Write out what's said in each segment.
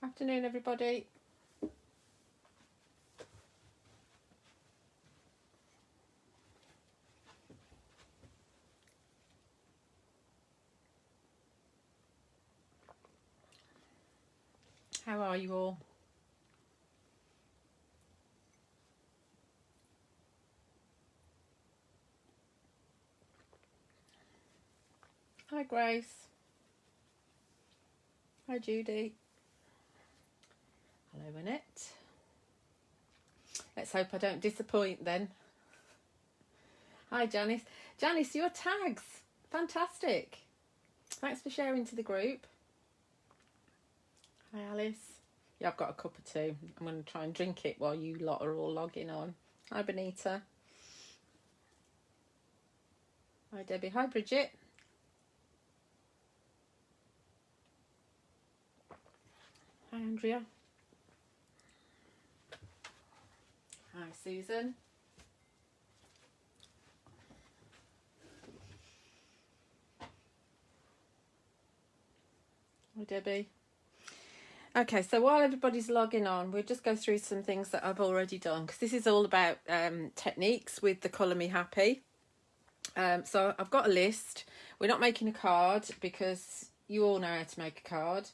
Afternoon, everybody. How are you all? Hi, Grace. Hi, Judy. Hello, Annette. Let's hope I don't disappoint then. Hi, Janice. Janice, your tags. Fantastic. Thanks for sharing to the group. Hi, Alice. Yeah, I've got a cup or two. I'm going to try and drink it while you lot are all logging on. Hi, Benita. Hi, Debbie. Hi, Bridget. Hi, Andrea. Hi, Susan. Hi, Debbie. Okay, so while everybody's logging on, we'll just go through some things that I've already done, because this is all about techniques with the Colour Me Happy. So I've got a list. We're not making a card because you all know how to make a card.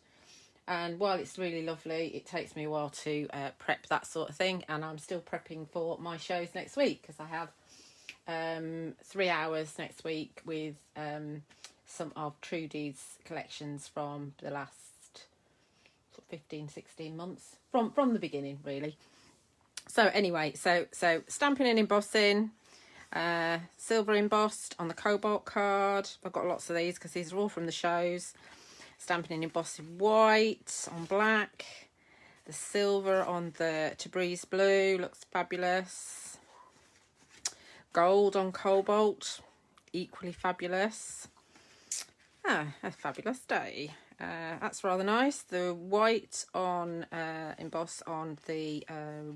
And while it's really lovely, it takes me a while to prep that sort of thing. And I'm still prepping for my shows next week, because I have 3 hours next week with some of Trudy's collections from the last 15-16 months from the beginning, really. So anyway, so stamping and embossing, silver embossed on the cobalt card. I've got lots of these because these are all from the shows. Stamping and embossing white on black, the silver on the Tabriz blue looks fabulous. Gold on cobalt, equally fabulous. A fabulous day. That's rather nice. The white on emboss on the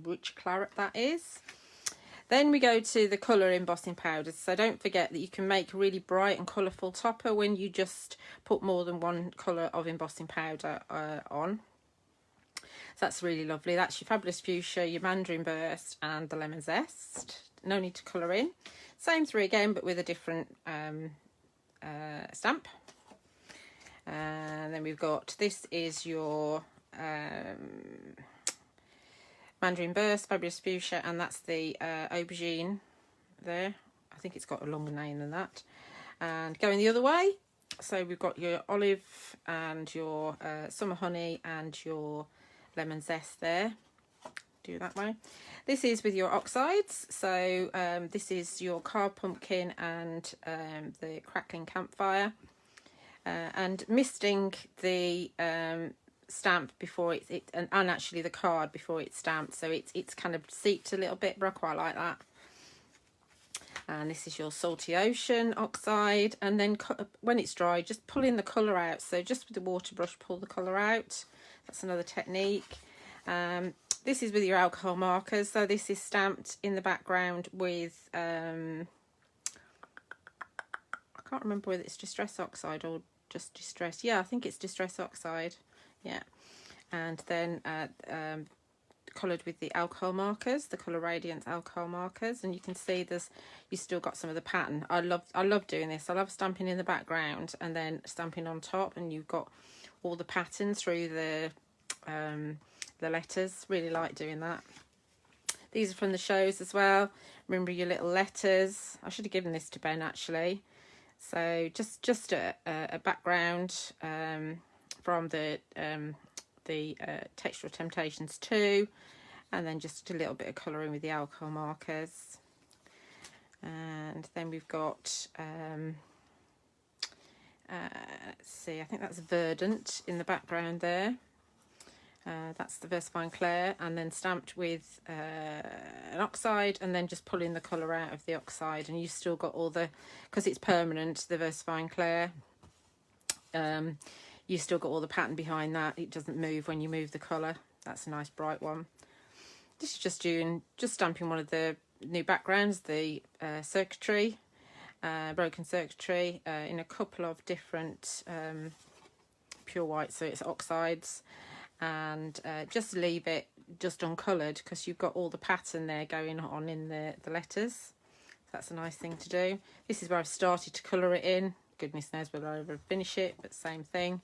rich claret, that is. Then we go to the colour embossing powders. So don't forget that you can make a really bright and colourful topper when you just put more than one colour of embossing powder on. So that's really lovely. That's your Fabulous Fuchsia, your Mandarin Burst and the Lemon Zest. No need to colour in. Same three again, but with a different stamp. And then we've got, this is your Mandarin Burst, Fabulous Fuchsia, and that's the Aubergine there. I think it's got a longer name than that. And going the other way, so we've got your Olive and your Summer Honey and your Lemon Zest there. Do that way. This is with your oxides. So this is your Carved Pumpkin and the Crackling Campfire. And misting the stamp before and actually the card before it's stamped, so it's kind of seeped a little bit, but I quite like that. And this is your Salty Ocean oxide, and then when it's dry, just pulling the colour out. So just with the water brush, pull the colour out. That's another technique. This is with your alcohol markers. So this is stamped in the background with I can't remember whether it's Distress Oxide or just Distress. Yeah, I think it's Distress Oxide. Yeah. And then coloured with the alcohol markers, the Colour Radiance alcohol markers, and you can see you still got some of the pattern. I love doing this. I love stamping in the background and then stamping on top, and you've got all the patterns through the letters. Really like doing that. These are from the shows as well. Remember your little letters. I should have given this to Ben actually. So just a background from the Textural Temptations 2, and then just a little bit of colouring with the alcohol markers. And then we've got let's see, I think that's Verdant in the background there. That's the Versafine Clair, and then stamped with an oxide, and then just pulling the colour out of the oxide, and you've still got all the, because it's permanent, the Versafine Clair, you've still got all the pattern behind that. It doesn't move when you move the colour. That's a nice bright one. This is just stamping one of the new backgrounds, the circuitry, broken circuitry, in a couple of different pure white, so it's oxides. and just leave it just uncoloured, because you've got all the pattern there going on in the letters. So that's a nice thing to do. This is where I've started to colour it in. Goodness knows whether I ever finish it, but same thing.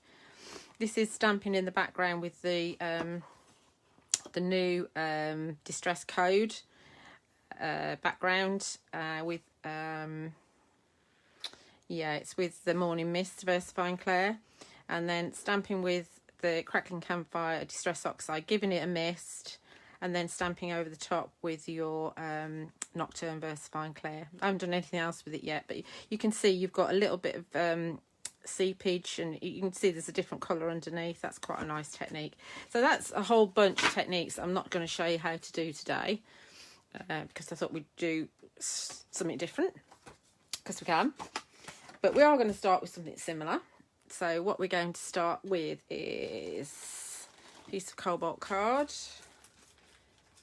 This is stamping in the background with the new Distress Code background with yeah, it's with the Morning Mist Versifying Clair, and then stamping with the Crackling Campfire Distress Oxide, giving it a mist, and then stamping over the top with your Nocturne Versifying Clair. I haven't done anything else with it yet, but you can see you've got a little bit of seepage, and you can see there's a different colour underneath. That's quite a nice technique. So that's a whole bunch of techniques I'm not going to show you how to do today, because I thought we'd do something different, because we can. But we are going to start with something similar. So what we're going to start with is a piece of cobalt card,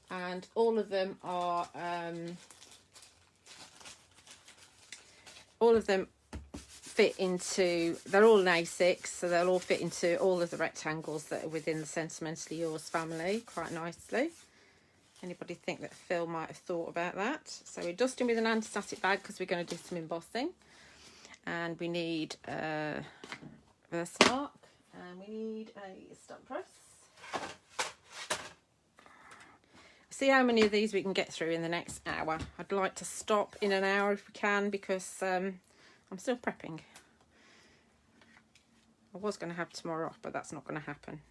and all of them are fit into, they're all an A6, so they'll all fit into all of the rectangles that are within the Sentimentally Yours family quite nicely. Anybody think that Phil might have thought about that? So we're dusting with an anti-static bag because we're going to do some embossing. And we need a Versamark, and we need a stamp press. See how many of these we can get through in the next hour. I'd like to stop in an hour if we can, because I'm still prepping. I was going to have tomorrow off, but that's not going to happen.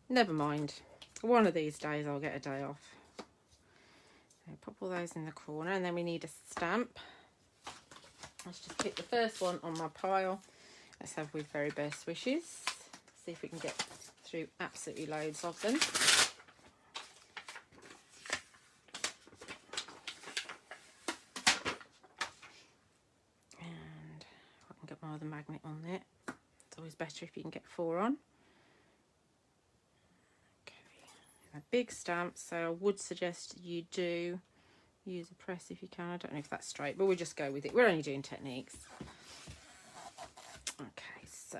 Never mind. One of these days I'll get a day off. So pop all those in the corner, and then we need a stamp. Let's just pick the first one on my pile. Let's have With Very Best Wishes. See if we can get through absolutely loads of them. And if I can get my other magnet on there. It's always better if you can get 4 on. Okay, a big stamp, so I would suggest you do use a press if you can. I don't know if that's straight, but we'll just go with it. We're only doing techniques. Okay, so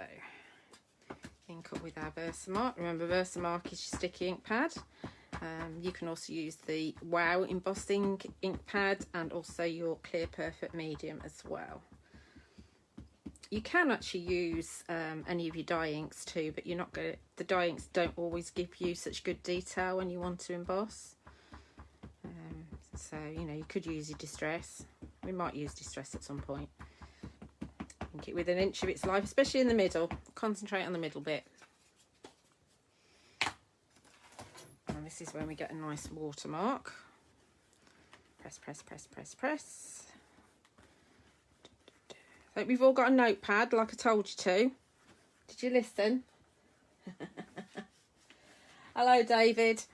ink up with our Versamark. Remember, Versamark is your sticky ink pad. You can also use the Wow embossing ink pad, and also your Clear Perfect medium as well. You can actually use any of your dye inks too, but you're not going to, the dye inks don't always give you such good detail when you want to emboss. So, you know, you could use your Distress. We might use Distress at some point. Ink it with an inch of its life, especially in the middle. Concentrate on the middle bit. And this is when we get a nice watermark. Press, press, press, press, press. So we've all got a notepad, like I told you to. Did you listen? Hello, David.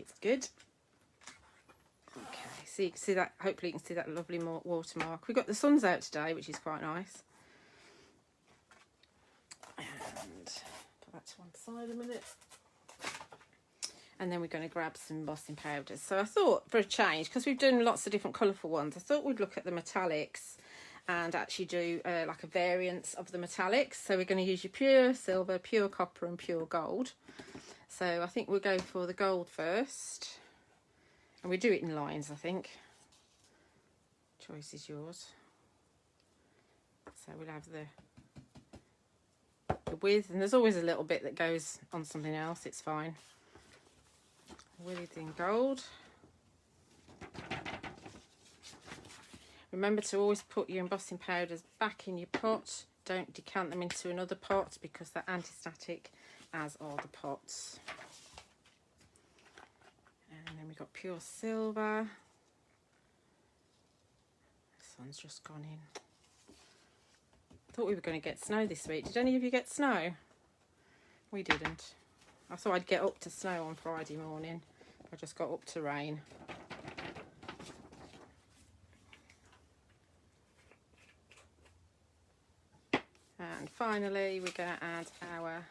It's good. Okay, so you can see that, hopefully you can see that lovely watermark. We've got the sun's out today, which is quite nice. And put that to one side a minute. And then we're going to grab some embossing powders. So I thought, for a change, because we've done lots of different colourful ones, I thought we'd look at the metallics and actually do like a variance of the metallics. So we're going to use your pure silver, pure copper and pure gold. So I think we'll go for the gold first, and we do it in lines, I think. Choice is yours. So we'll have the width, and there's always a little bit that goes on something else, it's fine. Width in gold. Remember to always put your embossing powders back in your pot. Don't decant them into another pot, because they're anti-static, as are the pots. And then we've got pure silver. This one's just gone in. Thought we were going to get snow this week. Did any of you get snow? We didn't. I thought I'd get up to snow on Friday morning. I just got up to rain. And finally we're going to add our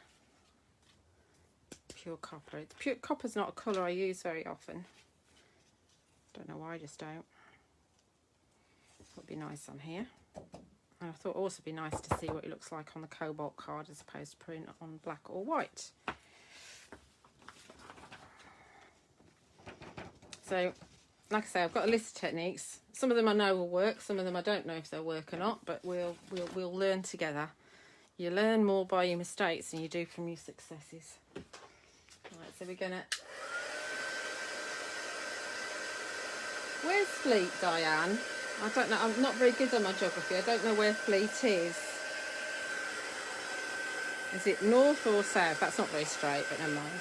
pure copper. Pure copper's not a colour I use very often. Don't know why, I just don't. Would be nice on here. And I thought it also be nice to see what it looks like on the cobalt card as opposed to putting it on black or white. So, like I say, I've got a list of techniques. Some of them I know will work, some of them I don't know if they'll work or not, but we'll learn together. You learn more by your mistakes than you do from your successes. Right, so we're gonna... Where's Fleet, Diane? I don't know, I'm not very good on my geography. I don't know where Fleet is. Is it north or south? That's not very straight, but never mind.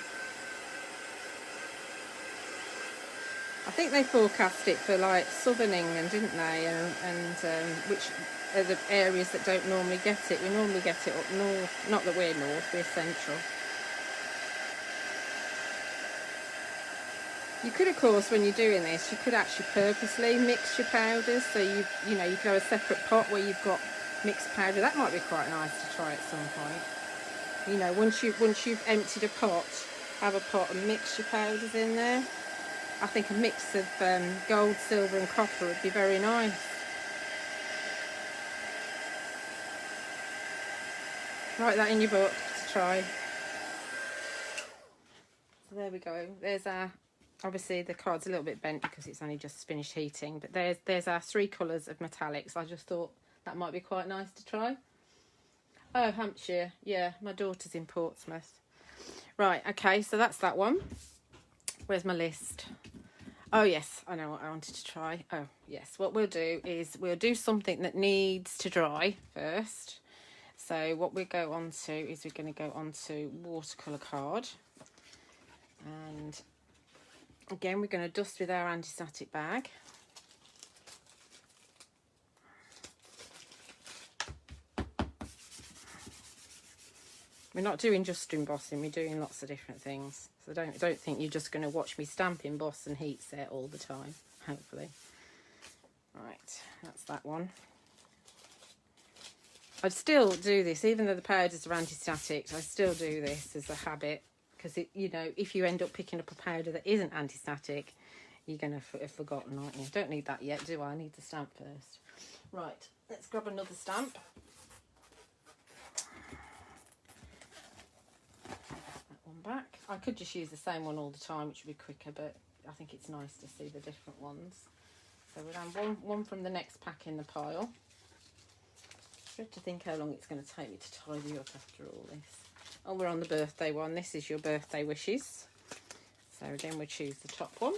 I think they forecast it for like southern England, didn't they? And which are the areas that don't normally get it. We normally get it up north. Not that we're north, we're central. You could, of course, when you're doing this, you could actually purposely mix your powders. So you know, you could have a separate pot where you've got mixed powder. That might be quite nice to try at some point. You know, once you've emptied a pot, have a pot and mix your powders in there. I think a mix of gold, silver and copper would be very nice. Write that in your book to try. So there we go. There's our, obviously the card's a little bit bent because it's only just finished heating, but there's our 3 colours of metallics. I just thought that might be quite nice to try. Oh, Hampshire. Yeah, my daughter's in Portsmouth. Right, okay, so that's that one. Where's my list? Oh yes, I know what I wanted to try. Oh yes, what we'll do is we'll do something that needs to dry first. So what we go on to is we're going to go on to watercolour card. And again, we're going to dust with our anti-static bag. We're not doing just embossing, we're doing lots of different things. So don't think you're just going to watch me stamp, emboss and heat set all the time, hopefully. Right, that's that one. I'd still do this, even though the powders are anti-static, I still do this as a habit. Because, you know, if you end up picking up a powder that isn't anti-static, you're going to have forgotten, aren't you? Don't need that yet, do I? I need the stamp first. Right, let's grab another stamp. Back. I could just use the same one all the time, which would be quicker, but I think it's nice to see the different ones. So we'll have one from the next pack in the pile. I have to think how long it's going to take me to tidy up after all this. Oh, we're on the birthday one. This is your birthday wishes. So again, we'll choose the top one.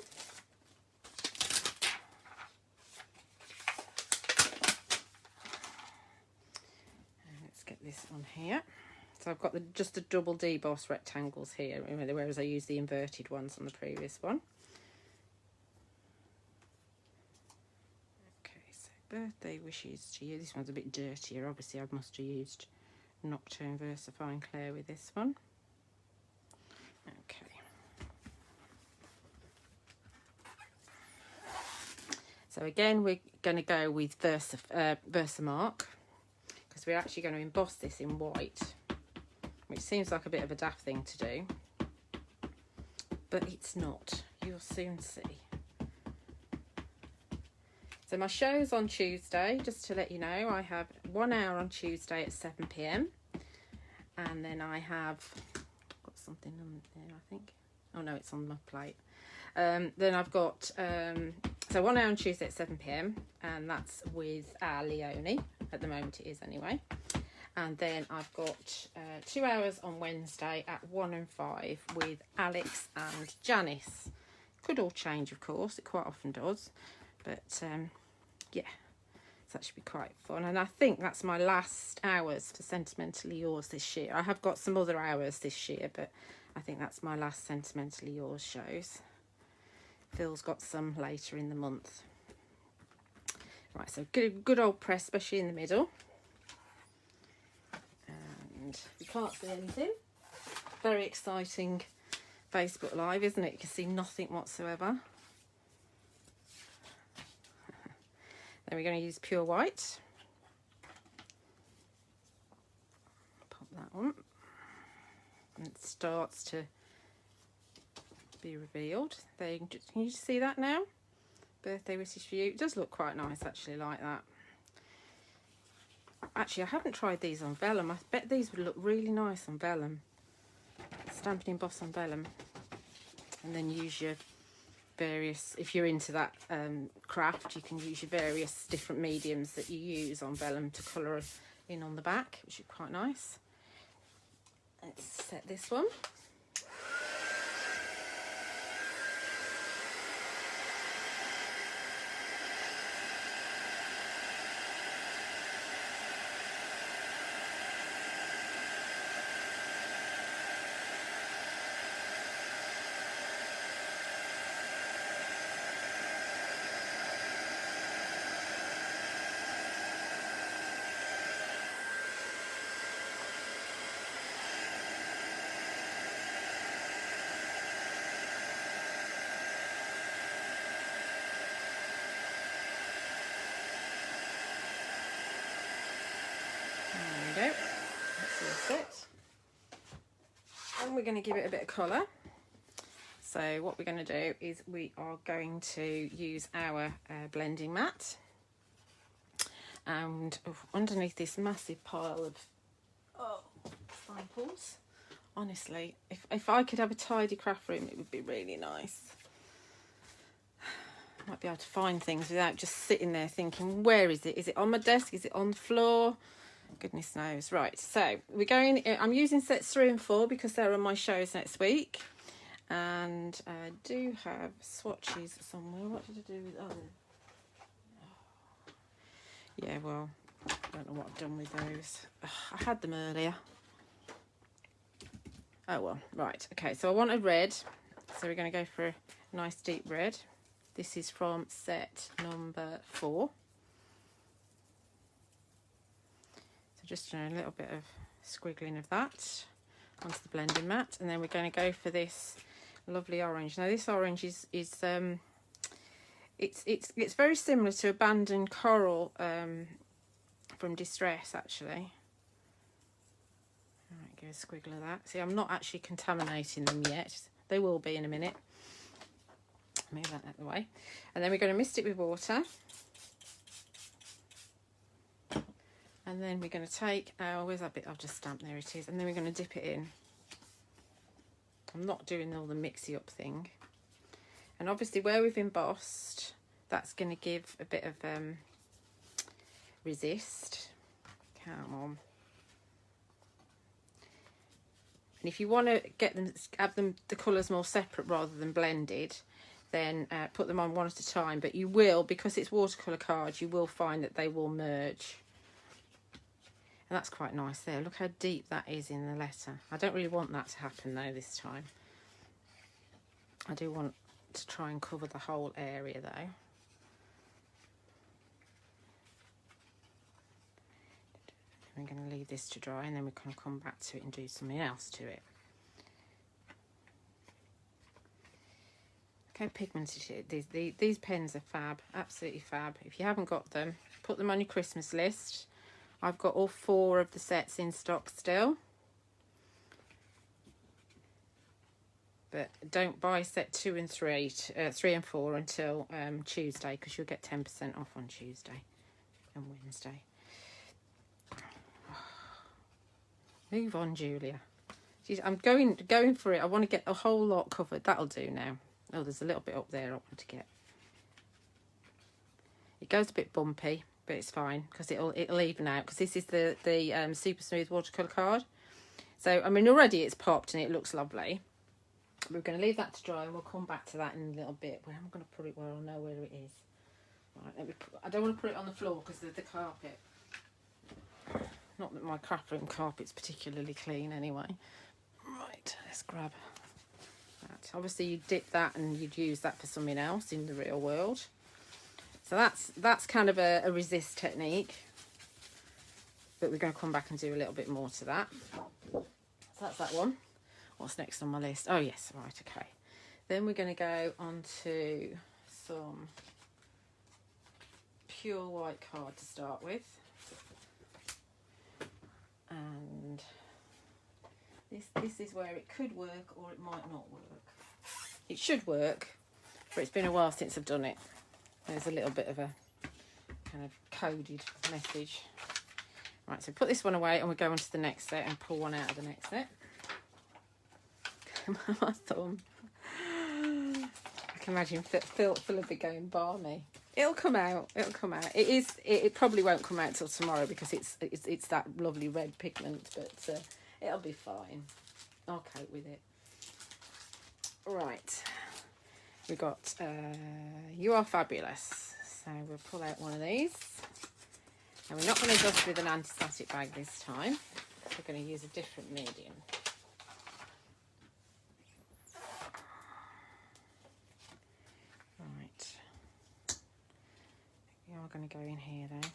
And let's get this on here. So I've got just the double deboss rectangles here, whereas I used the inverted ones on the previous one. Okay, so birthday wishes to you. This one's a bit dirtier. Obviously, I must have used Nocturne Versafine Clair with this one. Okay. So again, we're going to go with Versamark because we're actually going to emboss this in white. Which seems like a bit of a daft thing to do, but it's not. You'll soon see. So my show's on Tuesday, just to let you know. I have 1 hour on Tuesday at 7 p.m. And then I have got something on there, I think. Oh no, it's on my plate. Then I've got so 1 hour on Tuesday at 7 p.m. and that's with Leonie. At the moment it is anyway. And then I've got 2 hours on Wednesday at 1 and 5 with Alex and Janice. Could all change, of course. It quite often does. But, yeah, so that should be quite fun. And I think that's my last hours for Sentimentally Yours this year. I have got some other hours this year, but I think that's my last Sentimentally Yours shows. Phil's got some later in the month. Right, so good old press, especially in the middle. You can't see anything. Very exciting Facebook Live, isn't it? You can see nothing whatsoever. Then we're going to use pure white. Pop that on. And it starts to be revealed. There you can you see that now? Birthday wishes for you. It does look quite nice actually, like that. Actually, I haven't tried these on vellum. I bet these would look really nice on vellum. Stamp and emboss on vellum. And then use your various, if you're into that craft, you can use your various different mediums that you use on vellum to colour in on the back, which is quite nice. Let's set this one. There we go. That's all set. And we're going to give it a bit of colour. So what we're going to do is we are going to use our blending mat. And underneath this massive pile of samples, honestly, if I could have a tidy craft room, it would be really nice. Might be able to find things without just sitting there thinking, where is it? Is it on my desk? Is it on the floor? Goodness knows. Right, so we're going, I'm using sets 3 and 4 because they're on my shows next week. And I do have swatches somewhere. What did I do with yeah, well, I don't know what I've done with those. I had them earlier. Oh well, right, okay, so I want a red. So we're going to go for a nice deep red. This is from set number 4. So just doing a little bit of squiggling of that onto the blending mat, and then we're going to go for this lovely orange. Now this orange is it's very similar to Abandoned Coral from Distress, actually. All right, give a squiggle of that. See, I'm not actually contaminating them yet. They will be in a minute. Move that out of the way. And then we're going to mist it with water. And then we're going to take our, where's that bit I've just stamped? There it is. And then we're going to dip it in. I'm not doing all the mixy up thing. And obviously where we've embossed, that's going to give a bit of resist. Come on. And if you want to get them, have them the colours more separate rather than blended, then put them on one at a time. But you will, because it's watercolour cards, you will find that they will merge. And that's quite nice there. Look how deep that is in the letter. I don't really want that to happen though this time. I do want to try and cover the whole area though. I'm going to leave this to dry and then we can come back to it and do something else to it. Look how pigmented it is. These pens are fab, absolutely fab. If you haven't got them, put them on your Christmas list. I've got all 4 of the sets in stock still. But don't buy set 2 and 3, 3 and 4 until Tuesday, because you'll get 10% off on Tuesday and Wednesday. Move on, Julia. Jeez, I'm going for it. I want to get a whole lot covered. That'll do now. Oh, there's a little bit up there I want to get. It goes a bit bumpy, but it's fine because it'll even out, because this is the super smooth watercolour card. So I mean already it's popped and it looks lovely. We're going to leave that to dry and we'll come back to that in a little bit. Where I'm going to put it where I'll know where it is. Right, I don't want to put it on the floor because of the carpet. Not that my craft room carpet's particularly clean anyway. Right, let's grab that. Obviously you'd dip that and you'd use that for something else in the real world. So that's kind of a resist technique. But we're going to come back and do a little bit more to that. So that's that one. What's next on my list? Oh yes, right, okay. Then we're going to go on to some pure white card to start with. And this is where it could work or it might not work. It should work, but it's been a while since I've done it. There's a little bit of a kind of coded message. Right, so put this one away and we'll go on to the next set and pull one out of the next set. My thumb. I can imagine Phil would be going balmy. It'll come out. It'll come out. It probably won't come out till tomorrow because it's that lovely red pigment, but it'll be fine. I'll cope with it. Right. We got You Are Fabulous. So we'll pull out one of these. And we're not going to dust with an anti-static bag this time. We're going to use a different medium. Right. We are going to go in here though.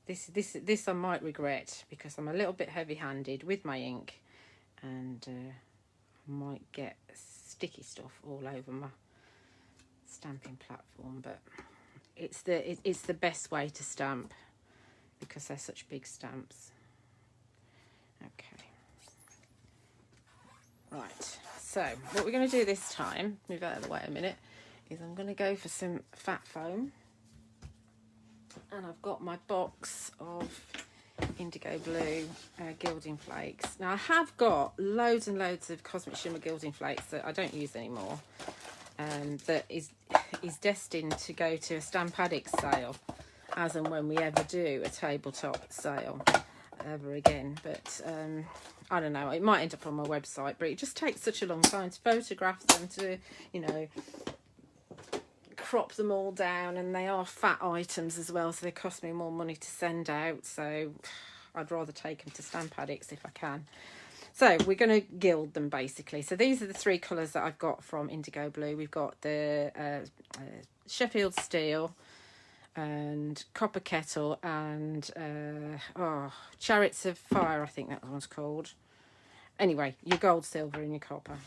This I might regret because I'm a little bit heavy-handed with my ink, and I might get sticky stuff all over my stamping platform, but it's the best way to stamp because they're such big stamps. Okay, right, so what we're going to do this time, move out of the way a minute, is I'm going to go for some fat foam, and I've got my box of IndigoBlu Gilding Flakes. Now I have got loads and loads of Cosmic Shimmer Gilding Flakes that I don't use anymore, that is destined to go to a Stamp Addicts sale as and when we ever do a tabletop sale ever again. But I don't know, it might end up on my website, but it just takes such a long time to photograph them, to, you know, crop them all down, and they are fat items as well, so they cost me more money to send out, so I'd rather take them to Stamp Addicts if I can. So we're going to gild them basically. So these are the three colours that I've got from IndigoBlu. We've got the Sheffield Steel and Copper Kettle and Chariots of Fire, I think that one's called. Anyway, your gold, silver and your copper.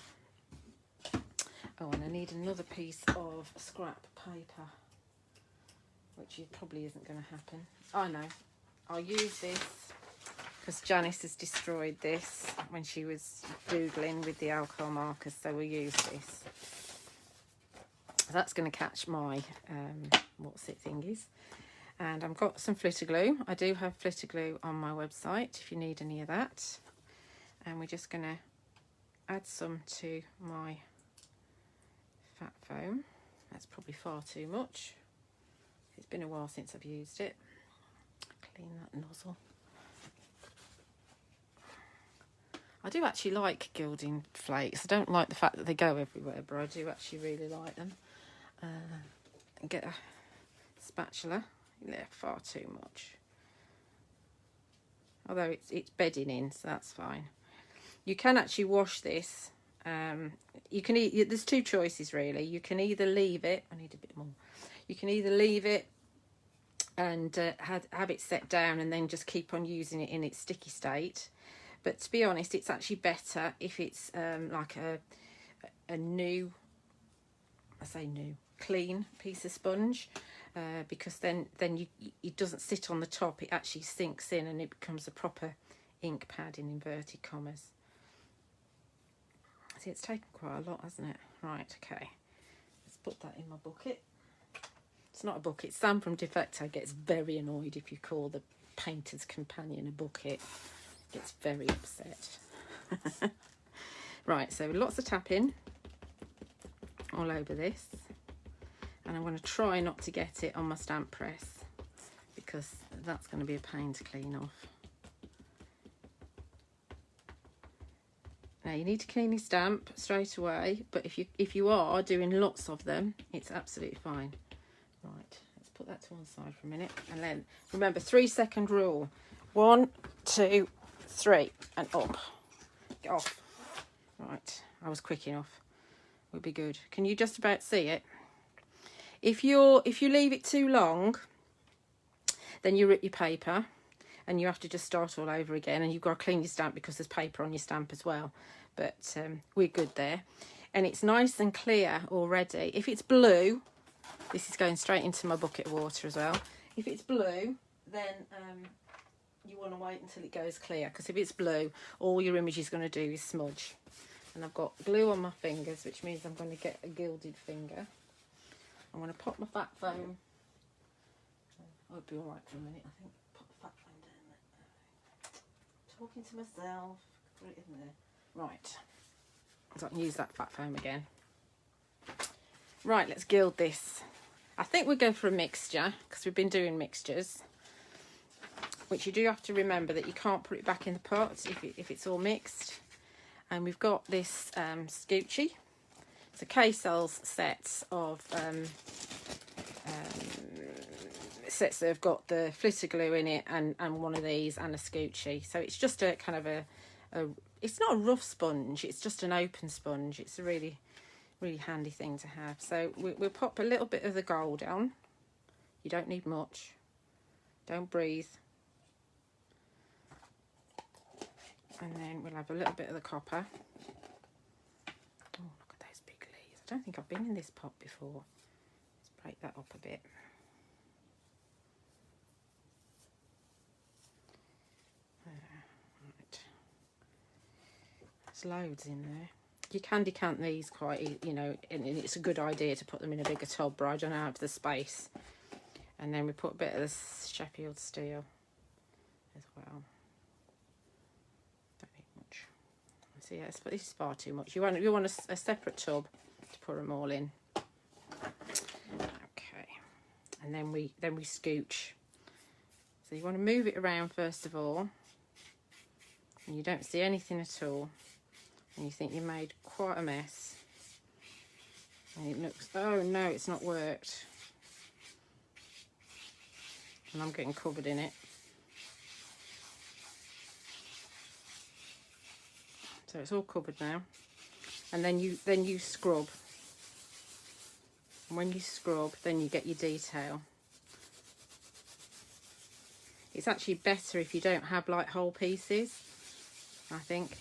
Oh, and I need another piece of scrap paper, which probably isn't going to happen. I know. I'll use this because Janice has destroyed this when she was doodling with the alcohol markers, so we'll use this. That's going to catch my what's it thingies. And I've got some flitter glue. I do have flitter glue on my website if you need any of that. And we're just going to add some to my fat foam. That's probably far too much. It's been a while since I've used it. Clean that nozzle. I do actually like Gilding Flakes. I don't like the fact that they go everywhere, but I do actually really like them. Get a spatula. Yeah, far too much. Although it's bedding in, so that's fine. You can actually wash this. You can there's two choices really. You can either leave it. I need a bit more. You can either leave it and have it set down and then just keep on using it in its sticky state. But to be honest, it's actually better if it's like a new, I say new, clean piece of sponge, because then it doesn't sit on the top. It actually sinks in and it becomes a proper ink pad in inverted commas. See, it's taken quite a lot, hasn't it? Right, okay. Let's put that in my bucket. It's not a bucket. Sam from Defecto gets very annoyed if you call the painter's companion a bucket. Gets very upset. Right, so lots of tapping all over this. And I'm going to try not to get it on my stamp press because that's going to be a pain to clean off. Now you need to clean your stamp straight away, but if you are doing lots of them, it's absolutely fine. Right, let's put that to one side for a minute, and then remember 3-second rule. 1, 2, 3, and up. Get off. Right, I was quick enough. Would be good. Can you just about see it? If you leave it too long, then you rip your paper and you have to just start all over again, and you've got to clean your stamp because there's paper on your stamp as well. But we're good there. And it's nice and clear already. If it's blue, this is going straight into my bucket of water as well. If it's blue, then you want to wait until it goes clear, because if it's blue, all your image is going to do is smudge. And I've got glue on my fingers, which means I'm going to get a gilded finger. I'm going to pop my fat foam. I'll be all right for a minute, I think. Put the fat foam down there. talking to myself. Put it in there. Right. So I can use that flat foam again. Right, let's gild this. I think we'll go for a mixture because we've been doing mixtures. Which you do have to remember that you can't put it back in the pot if it's all mixed. And we've got this Scoochie. It's a K-Cells set of sets that have got the flitter glue in it and one of these and a Scoochie. So it's just a kind of a it's not a rough sponge, it's just an open sponge. It's a really, really handy thing to have. So we'll pop a little bit of the gold on. You don't need much. Don't breathe. And then we'll have a little bit of the copper. Oh, look at those big leaves. I don't think I've been in this pot before. Let's break that up a bit. Right. There's loads in there. You can decant these quite, you know, and it's a good idea to put them in a bigger tub, but I don't have the space. And then we put a bit of this Sheffield steel as well. So yeah, this is far too much. You want a separate tub to put them all in. Okay, and then we scooch. So you want to move it around first of all, and you don't see anything at all, and you think you made quite a mess. And it looks, oh no, it's not worked, and I'm getting covered in it. So it's all covered now, and then you scrub. And when you scrub, then you get your detail. It's actually better if you don't have like whole pieces, I think.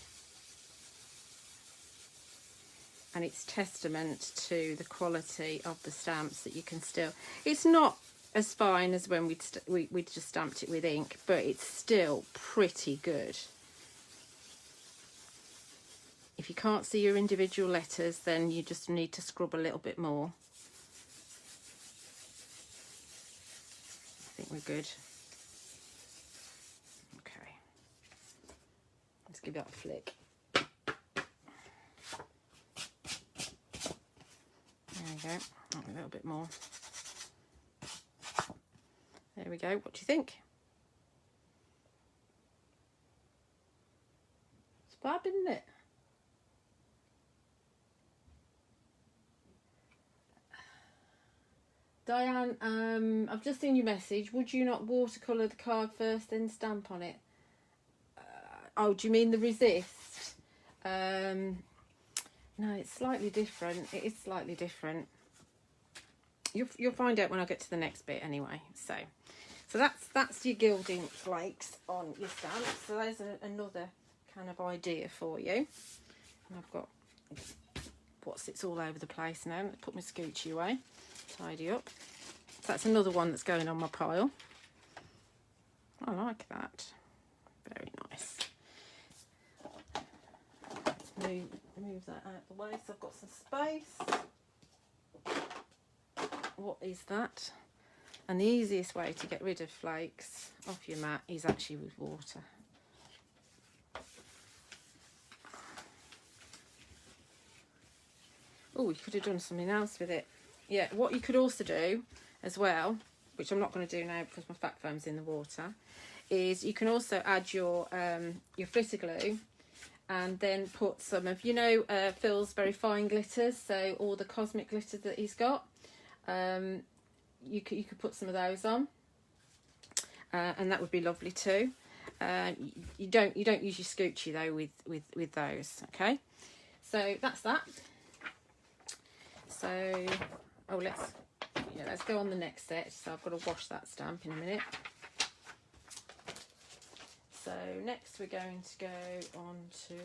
And it's testament to the quality of the stamps that you can still. It's not as fine as when we just stamped it with ink, but it's still pretty good. If you can't see your individual letters, then you just need to scrub a little bit more. I think we're good. Okay. Let's give that a flick. There we go. A little bit more. There we go. What do you think? It's fab, isn't it? Diane, I've just seen your message. Would you not watercolour the card first, then stamp on it? Oh, do you mean the resist? No, it's slightly different. It is slightly different. You'll find out when I get to the next bit anyway. So that's your gilding flakes on your stamp. So there's another kind of idea for you. And I've got it's all over the place now. Let's put my Scoochie away. Tidy up. So that's another one that's going on my pile. I like that. Very nice. Let's move that out of the way so I've got some space. What is that? And the easiest way to get rid of flakes off your mat is actually with water. Oh, you could have done something else with it. Yeah, what you could also do as well, which I'm not going to do now because my fat foam's in the water, is you can also add your flitter glue and then put some of, you know, Phil's very fine glitters, so all the cosmic glitter that he's got, you could put some of those on, and that would be lovely too. You don't use your Scoochie though with those. Okay, so that's that. So let's go on the next set. So I've got to wash that stamp in a minute. So next we're going to go on to,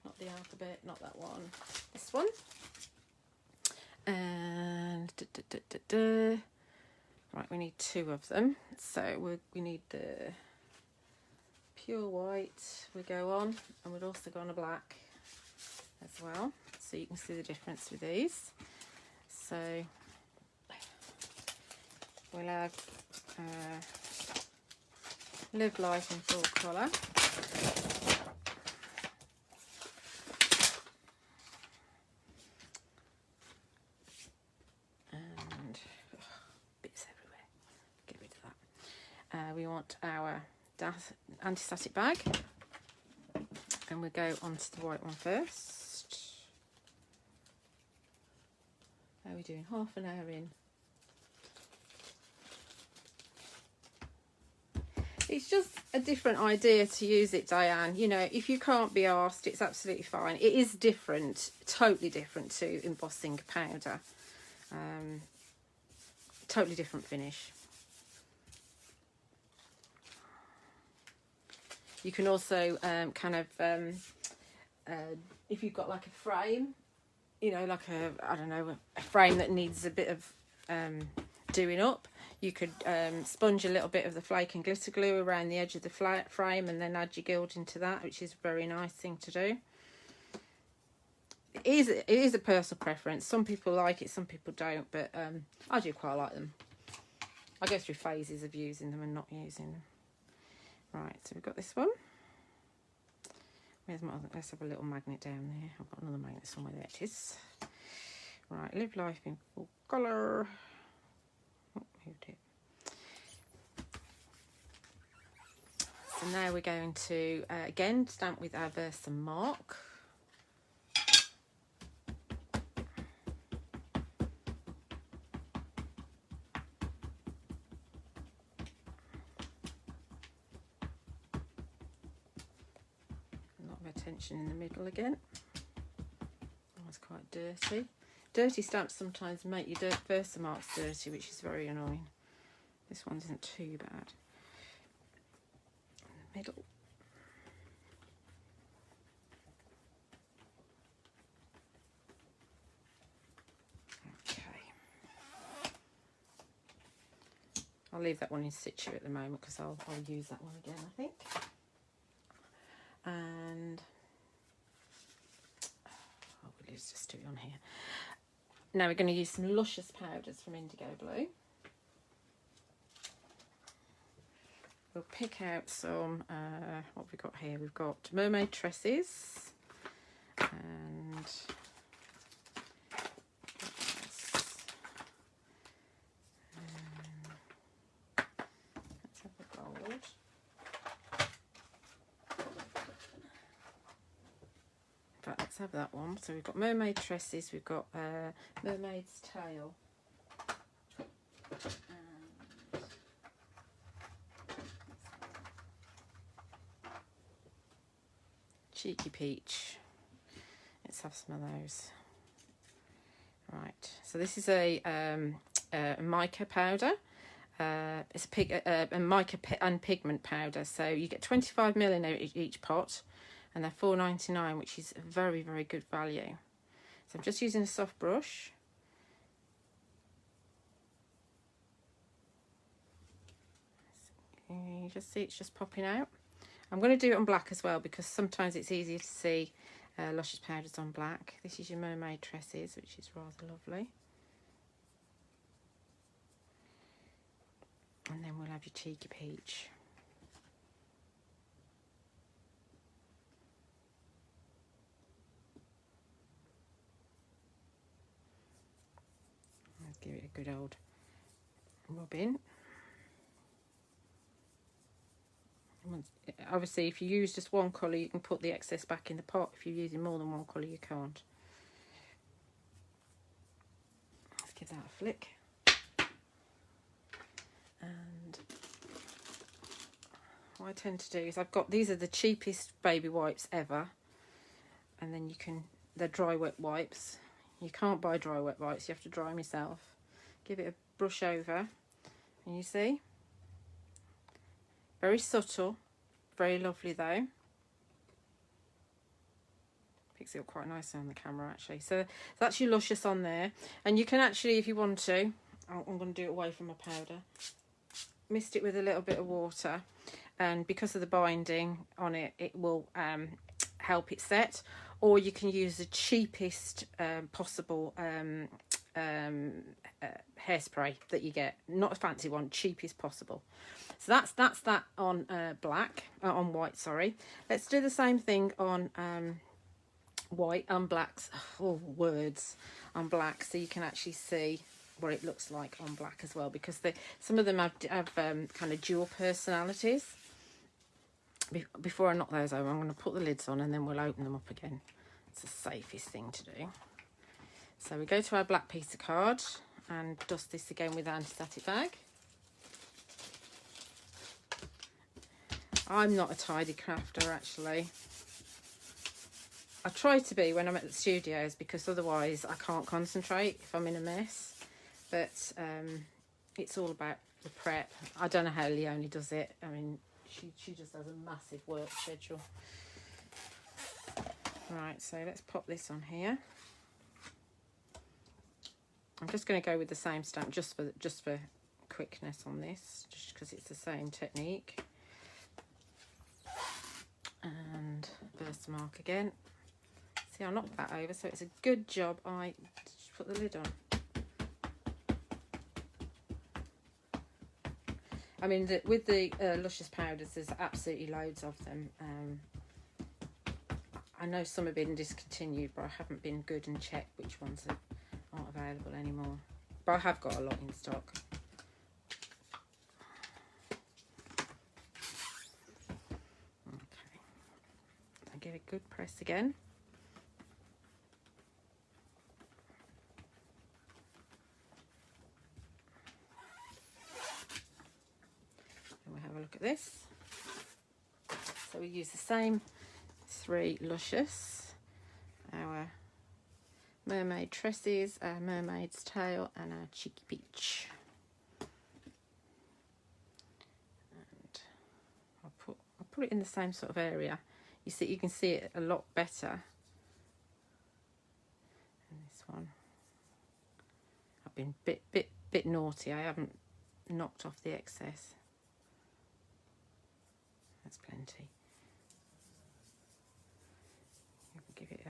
not the alphabet, not that one, this one. And right, we need two of them. So we need the pure white. We go on, and we'd also go on a black as well. So you can see the difference with these. So we'll have a Live Life in full colour. And bits everywhere. Get rid of that. We want our anti-static bag. And we'll go onto the white one first. How are we doing? Half an hour in. It's just a different idea to use it, Diane. You know, if you can't be arsed, it's absolutely fine. It is different, totally different to embossing powder. Totally different finish. You can also if you've got like a frame, you know, like I don't know, a frame that needs a bit of doing up, you could sponge a little bit of the flake and glitter glue around the edge of the frame and then add your gilding to that, which is a very nice thing to do. It is a personal preference. Some people like it, some people don't, but I do quite like them. I go through phases of using them and not using them. Right, so we've got this one. Where's my other? Let's have a little magnet down there. I've got another magnet somewhere. There it is. Right, Live Life in full colour. Oh, moved it. So now we're going to again stamp with our Versa mark. In the middle again. Oh, it's quite dirty. Dirty stamps sometimes make your Versa marks dirty, which is very annoying. This one isn't too bad. In the middle. Okay. I'll leave that one in situ at the moment because I'll use that one again, I think. And let's just do it on here. Now we're going to use some Luscious powders from IndigoBlu. We'll pick out some, what have we got here? We've got mermaid tresses and let's have the gold. Right, let's have that one. So we've got mermaid tresses, we've got mermaid's tail, and cheeky peach. Let's have some of those. Right, so this is a mica powder. It's a mica and pigment powder. So you get 25ml in each pot. And they're $4.99, which is a very, very good value. So I'm just using a soft brush. You just see it's just popping out. I'm going to do it on black as well because sometimes it's easier to see Luscious powders on black. This is your mermaid tresses, which is rather lovely. And then we'll have your cheeky peach. Give it a good old rub in. Obviously, if you use just one colour, you can put the excess back in the pot. If you're using more than one colour, you can't. Let's give that a flick. And what I tend to do is these are the cheapest baby wipes ever. And then they're dry wet wipes. You can't buy dry wet wipes, you have to dry them yourself. Give it a brush over, and you see? Very subtle, very lovely though. Picks it up quite nicely on the camera actually. So that's your Luscious on there. And you can actually, if you want to, I'm going to do it away from my powder, mist it with a little bit of water. And because of the binding on it, it will help it set. Or you can use the cheapest possible hairspray that you get, not a fancy one, cheapest possible. So that's that on on white, sorry. Let's do the same thing on white and blacks. Oh, words. On black, so you can actually see what it looks like on black as well, because some of them have kind of dual personalities. Before I knock those over, I'm going to put the lids on and then we'll open them up again. It's the safest thing to do. So we go to our black piece of card and dust this again with an anti-static bag. I'm not a tidy crafter, actually. I try to be when I'm at the studios, because otherwise I can't concentrate if I'm in a mess. But it's all about the prep. I don't know how Leonie does it. I mean, she just has a massive work schedule. Right, so let's pop this on here. I'm just going to go with the same stamp just for quickness on this, just because it's the same technique. And birthmark again. See, I knocked that over, so it's a good job I just put the lid on. I mean, with the Luscious powders, there's absolutely loads of them. I know some have been discontinued, but I haven't been good and checked which ones aren't available anymore. But I have got a lot in stock. Okay, I give it a good press again. Look at this. So we use the same 3 Luscious, our mermaid tresses, our mermaid's tail, and our cheeky peach. And I'll put it in the same sort of area. You can see it a lot better in this one. I've been bit naughty. I haven't knocked off the excess. That's plenty. Give it a...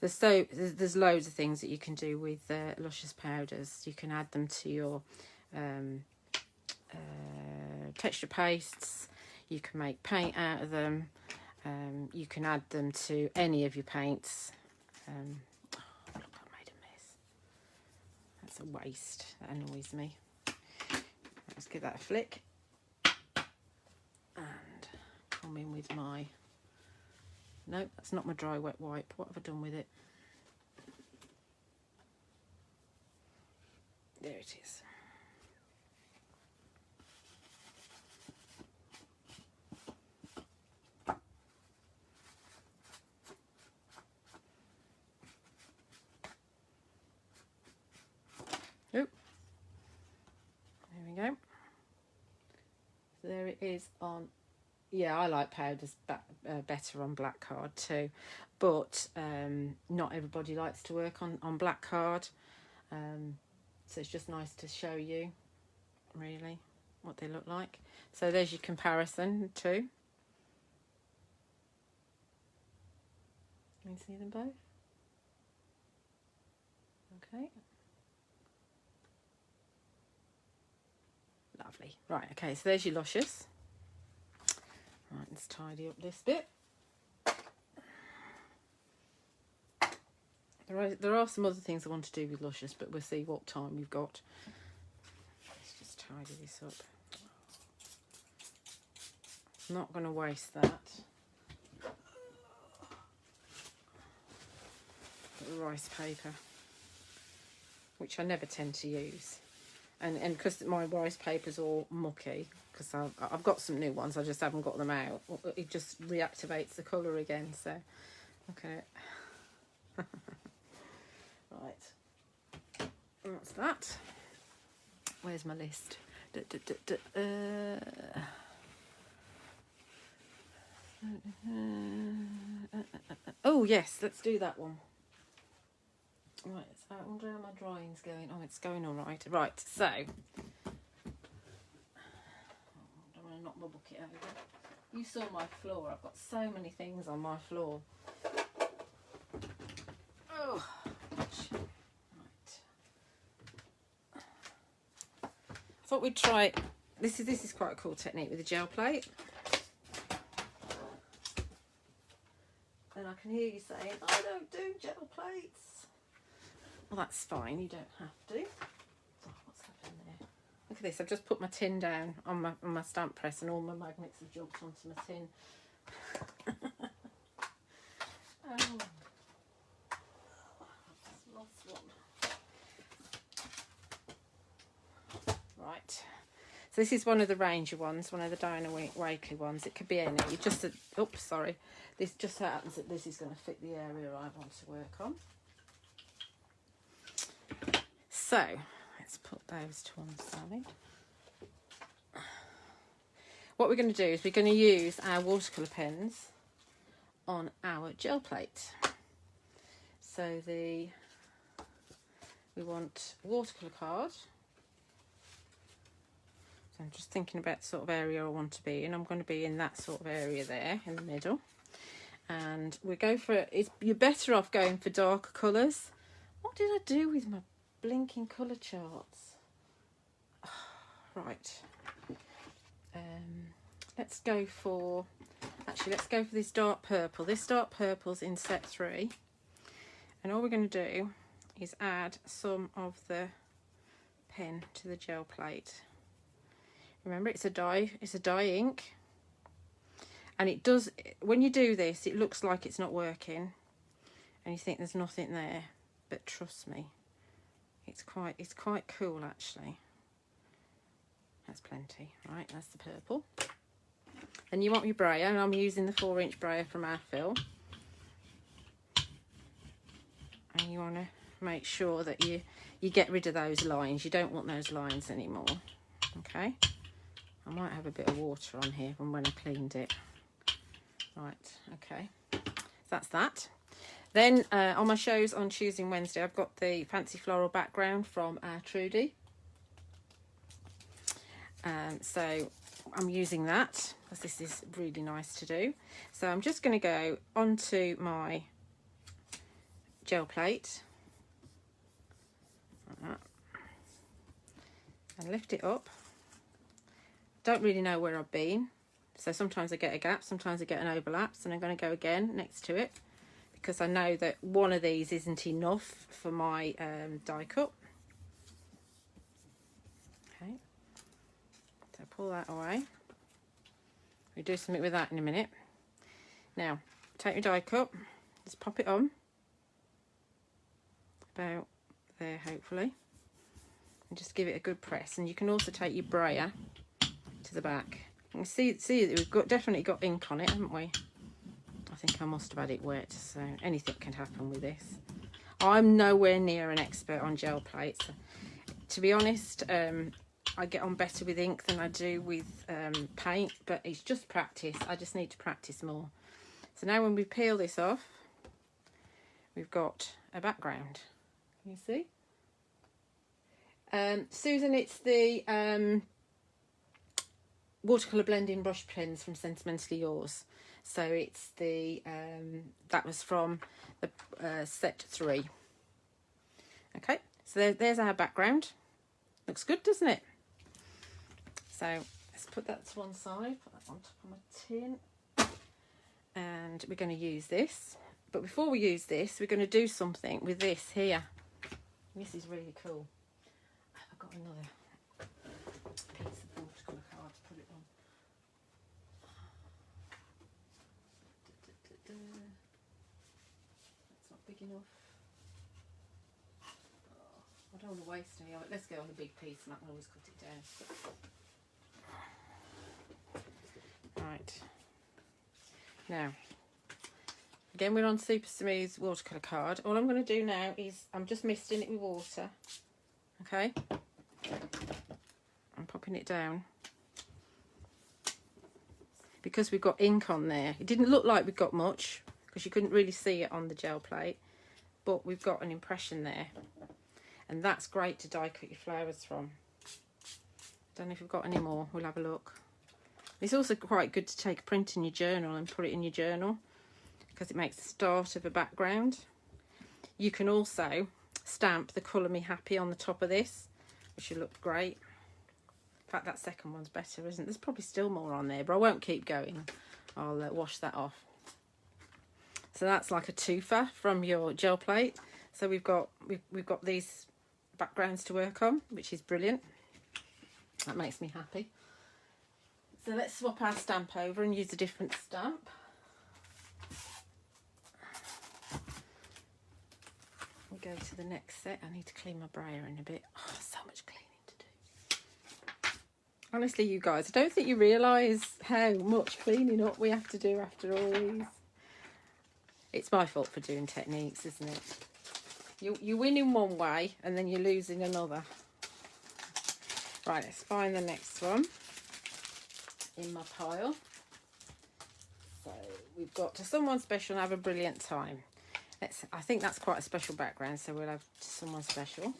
There's loads of things that you can do with Luscious powders. You can add them to your texture pastes. You can make paint out of them. You can add them to any of your paints. Oh, look, I made a mess. That's a waste. That annoys me. Let's give that a flick. And come in with my... No, that's not my dry wet wipe. What have I done with it? There it is. Oh, there we go. There it is on... Yeah, I like powders better on black card too, but not everybody likes to work on black card, so it's just nice to show you really what they look like. So there's your comparison too. Can you see them both? Okay. Lovely. Right, okay, so there's your Luscious. Right, let's tidy up this bit. There are some other things I want to do with Luscious, but we'll see what time we've got. Let's just tidy this up. I'm not going to waste that. The rice paper, which I never tend to use. And because my rice paper's all mucky, because I've got some new ones, I just haven't got them out. It just reactivates the colour again, so, okay. Right, that's that. Where's my list? Oh, yes, let's do that one. Right, so I wonder how my drawing's going. Oh, it's going all right. Right, so... I don't want to knock my bucket over. You saw my floor. I've got so many things on my floor. Oh, thought we'd try, this is quite a cool technique with a gel plate. And I can hear you saying, I don't do gel plates. Well, that's fine, you don't have to. Oh, what's happened there? Look at this, I've just put my tin down on my stamp press and all my magnets have jumped onto my tin. Oh. I've lost one. Right. So this is one of the Ranger ones, one of the Diana Wakely ones. It could be any. You just, oops, sorry. This just happens that this is going to fit the area I want to work on. So let's put those to one side. What we're going to do is we're going to use our watercolour pens on our gel plate. So we want a watercolour card. So I'm just thinking about the sort of area I want to be in. I'm going to be in that sort of area there in the middle. And we go for, you're better off going for darker colours. What did I do with my blinking colour charts? Right. Let's go for this dark purple. This dark purple's in set 3. And all we're going to do is add some of the pen to the gel plate. Remember, it's a dye ink. And it does, when you do this, it looks like it's not working. And you think there's nothing there. But trust me, it's quite cool actually. That's plenty. Right, that's the purple. And you want your brayer, and I'm using the 4-inch brayer from our fill. And you want to make sure that you get rid of those lines. You don't want those lines anymore. Okay. I might have a bit of water on here from when I cleaned it. Right, okay. So that's that. Then on my shows on Tuesday and Wednesday, I've got the fancy floral background from our Trudy. So I'm using that because this is really nice to do. So I'm just going to go onto my gel plate like that and lift it up. Don't really know where I've been, so sometimes I get a gap, sometimes I get an overlap, so I'm going to go again next to it because I know that one of these isn't enough for my die cut. Okay, so pull that away. We'll do something with that in a minute. Now, take your die cut, just pop it on, about there hopefully, and just give it a good press. And you can also take your brayer to the back. You can see that we've definitely got ink on it, haven't we? I think I must have had it wet, so anything can happen with this. I'm nowhere near an expert on gel plates. To be honest, I get on better with ink than I do with paint, but it's just practice. I just need to practice more. So now when we peel this off, we've got a background. Can you see? Susan, it's the watercolour blending brush pens from Sentimentally Yours. So it's the that was from the set 3. Okay, so there's our background. Looks good, doesn't it? So let's put that to one side, put that on top of my tin, and we're going to use this. But before we use this, we're going to do something with this here. This is really cool. I've got another piece of watercolour card to put it on. That's not big enough. Oh, I don't want to waste any of it. Let's go on a big piece and I can always cut it down. Right. Now, again, we're on super smooth watercolour card. All I'm going to do now is I'm just misting it with water. Okay. I'm popping it down. Because we've got ink on there. It didn't look like we got much because you couldn't really see it on the gel plate. But we've got an impression there. And that's great to die cut your flowers from. Don't know if we've got any more. We'll have a look. It's also quite good to take a print in your journal and put it in your journal because it makes the start of a background. You can also stamp the Colour Me Happy on the top of this, which will look great. fact, that second one's better, isn't it? There's probably still more on there, but I won't keep going. I'll wash that off. So that's like a twofer from your gel plate. So we've got these backgrounds to work on, which is brilliant. That makes me happy. So let's swap our stamp over and use a different stamp. We go to the next set. I need to clean my brayer in a bit. Oh, so much cleaning to do. Honestly, you guys, I don't think you realise how much cleaning up we have to do after all these. It's my fault for doing techniques, isn't it? You win in one way and then you lose in another. Right, let's find the next one in my pile. So we've got To Someone Special and Have a Brilliant Time. I think that's quite a special background, so we'll have To Someone Special.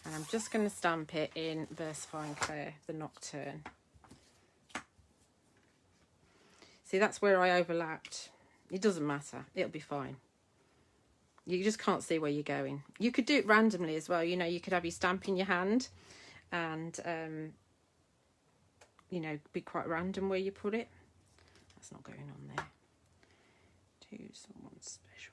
And I'm just going to stamp it in Versifying Clair, the Nocturne. See, that's where I overlapped. It doesn't matter. It'll be fine. You just can't see where you're going. You could do it randomly as well. You know, you could have your stamp in your hand and, you know, be quite random where you put it. That's not going on there. To Someone Special.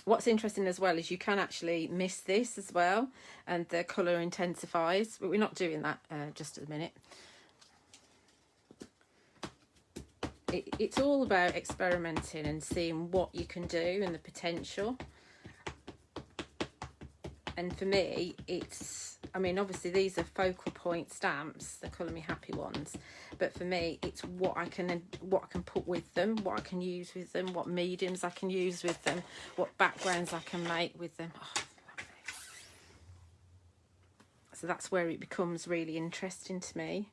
What's interesting as well is you can actually miss this as well, and the colour intensifies, but we're not doing that just at the minute. It's all about experimenting and seeing what you can do and the potential. And for me, it's, I mean, obviously these are focal point stamps, the Colour Me Happy ones, but for me it's what I can put with them, what I can use with them, what mediums I can use with them, what backgrounds I can make with them. Oh, so that's where it becomes really interesting to me.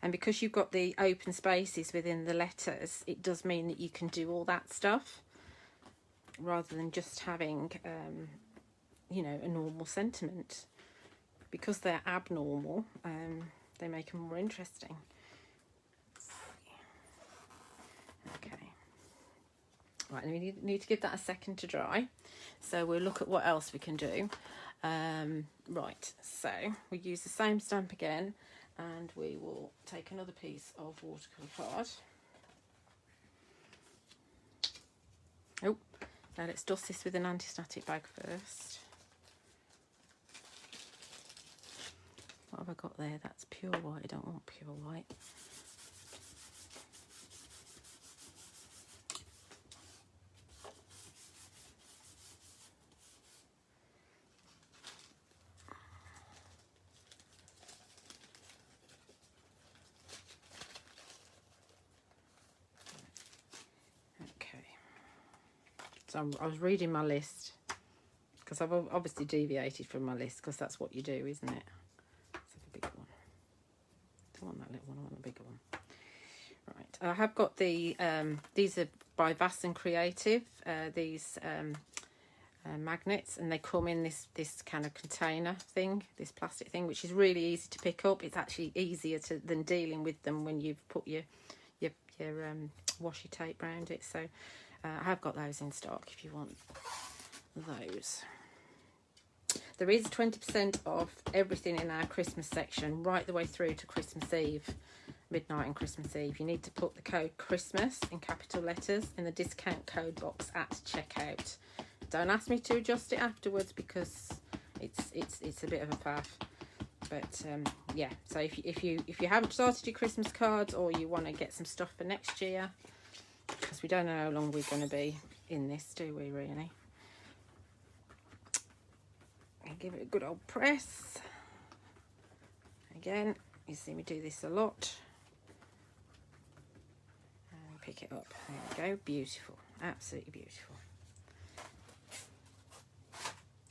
And because you've got the open spaces within the letters, it does mean that you can do all that stuff rather than just having you know, a normal sentiment. Because they're abnormal, they make them more interesting. Okay. Right, we need to give that a second to dry. So we'll look at what else we can do. Right, so we use the same stamp again, and we will take another piece of watercolour card. Oh, now let's dust this with an anti-static bag first. What have I got there? That's pure white. I don't want pure white. Okay. So I was reading my list because I've obviously deviated from my list because that's what you do, isn't it? I want that little one, I want the bigger one. Right, I have got the, these are by Vass and Creative, these magnets, and they come in this kind of container thing, this plastic thing, which is really easy to pick up. It's actually easier than dealing with them when you've put your washi tape around it. So I have got those in stock if you want those. There is 20% off everything in our Christmas section right the way through to Christmas Eve, midnight and Christmas Eve. You need to put the code Christmas in capital letters in the discount code box at checkout. Don't ask me to adjust it afterwards because it's a bit of a faff. But yeah, so if you haven't started your Christmas cards, or you want to get some stuff for next year, because we don't know how long we're going to be in this, do we really? Give it a good old press. Again, you see me do this a lot. And pick it up. There we go. Beautiful. Absolutely beautiful.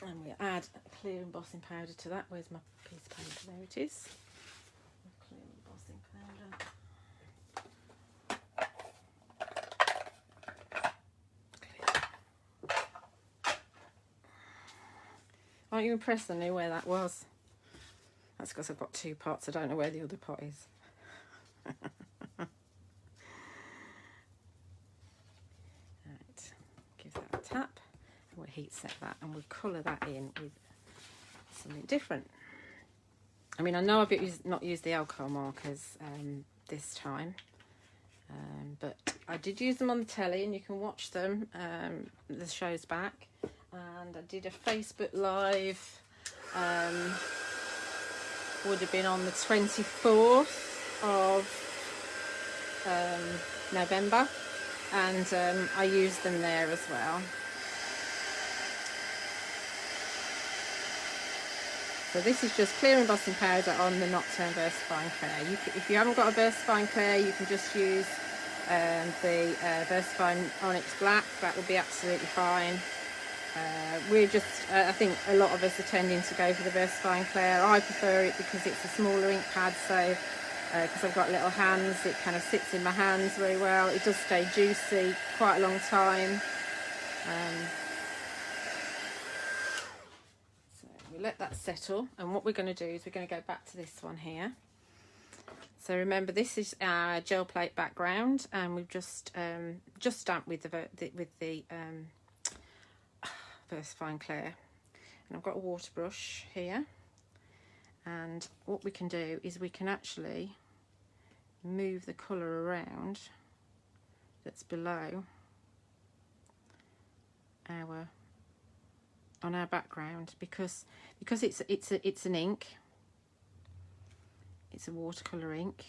And we'll add a clear embossing powder to that. Where's my piece of paper? There it is. Clear embossing powder. Aren't you impressed I knew where that was? That's because I've got two pots. I don't know where the other pot is. tap, and we'll heat set that, and we'll colour that in with something different. I mean, I know I've not used the alcohol markers this time, but I did use them on the telly, and you can watch them, the show's back. And I did a Facebook Live, would have been on the 24th of November, and I used them there as well. So this is just clear embossing powder on the Nocturne VersaFine Clair. If you haven't got a VersaFine Clair, you can just use the VersaFine Onyx Black. That will be absolutely fine. We're just, I think a lot of us are tending to go for the VersaFine Clair. I prefer it because it's a smaller ink pad, so because I've got little hands, it kind of sits in my hands very well. It does stay juicy quite a long time. So we let that settle, and what we're going to do is we're going to go back to this one here. So remember, this is our gel plate background, and we've just stamped with the VersaFine Clair, and I've got a water brush here, and what we can do is we can actually move the colour around that's below on our background, because it's an ink, it's a watercolour ink.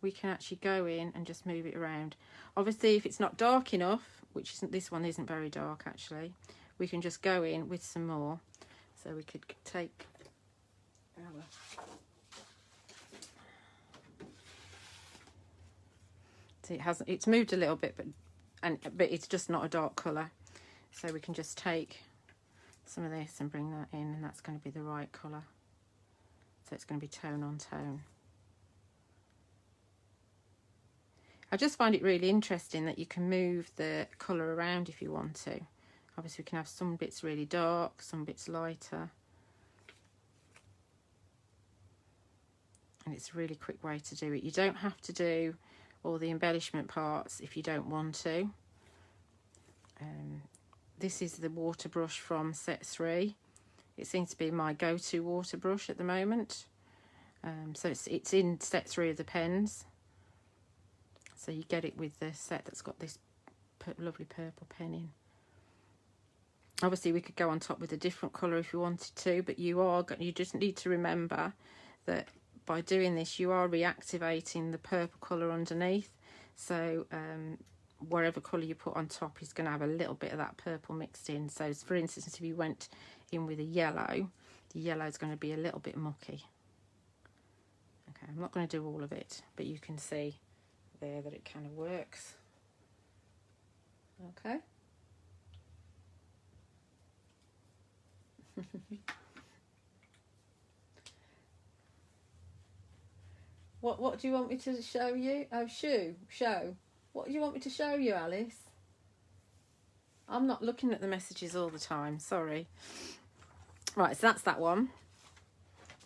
We can actually go in and just move it around. Obviously, if it's not dark enough, which isn't, this one isn't very dark actually, we can just go in with some more. So we could take our see, it's moved a little bit, but it's just not a dark colour. So we can just take some of this and bring that in, and that's going to be the right colour. So it's going to be tone on tone. I just find it really interesting that you can move the colour around if you want to. Obviously we can have some bits really dark, some bits lighter. And it's a really quick way to do it. You don't have to do all the embellishment parts if you don't want to. This is the water brush from set 3. It seems to be my go-to water brush at the moment. So it's in set 3 of the pens. So you get it with the set that's got this lovely purple pen in. Obviously we could go on top with a different colour if you wanted to, but you just need to remember that by doing this you are reactivating the purple colour underneath. So whatever colour you put on top is going to have a little bit of that purple mixed in. So for instance, if you went in with a yellow, the yellow is going to be a little bit mucky. Okay, I'm not going to do all of it, but you can see there that it kind of works. Okay. What do you want me to show you? Oh, show. What do you want me to show you, Alice? I'm not looking at the messages all the time, sorry. Right, so that's that one.